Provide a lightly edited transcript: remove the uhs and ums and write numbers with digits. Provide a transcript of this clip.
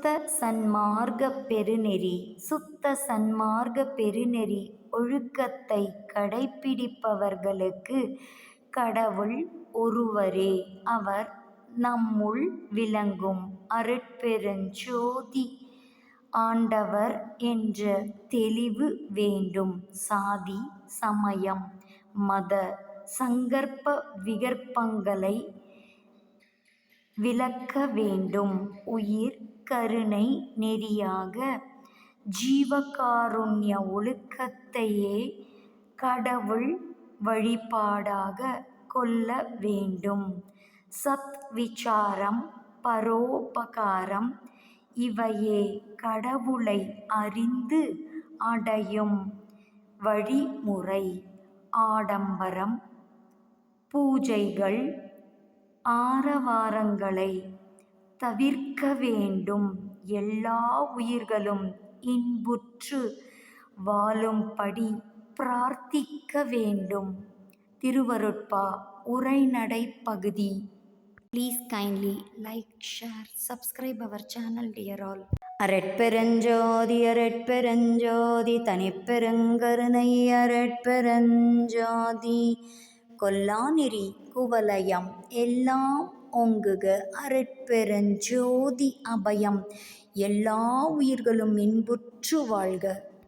சுத்த சன்மார்க்க பெருநெறி. சுத்த சன்மார்க்க பெருநெறி ஒழுக்கத்தை கடைப்பிடிப்பவர்களுக்கு கடவுள் ஒருவரே. அவர் நம்முள் விளங்கும் அருட்பெருஞ்சோதி ஆண்டவர் என்ற தெளிவு வேண்டும். சாதி சமயம் மத சங்கற்ப விகற்பங்களை விலக்க வேண்டும். உயிர் கருணை நெறியாக ஜீவகாருண்ய ஒழுக்கத்தையே கடவுள் வழிபாடாக கொள்ள வேண்டும். சத் விசாரம் பரோபகாரம் இவையே கடவுளை அறிந்து அடையும் வழிமுறை. ஆடம்பரம் பூஜைகள் ஆரவாரங்களை தவிர்க்க வேண்டும். எல்லா உயிர்களும் இன்புற்று வாழும்படி பிரார்த்திக்க வேண்டும். திருவருட்பா உரைநடை பகுதி. Please kindly like, share, subscribe our channel dear all. அரட்பெருஞ்சோதி அரட்பெருஞ்சோதி தனிப்பெருங்கருணை அரட்பெருஞ்சோதி கொல்லாநெறி குவலயம் எல்லாம் ஓங்குக அரட்பெருஞ்சோதி அபயம். எல்லா உயிர்களும் இன்புற்று வாழ்க.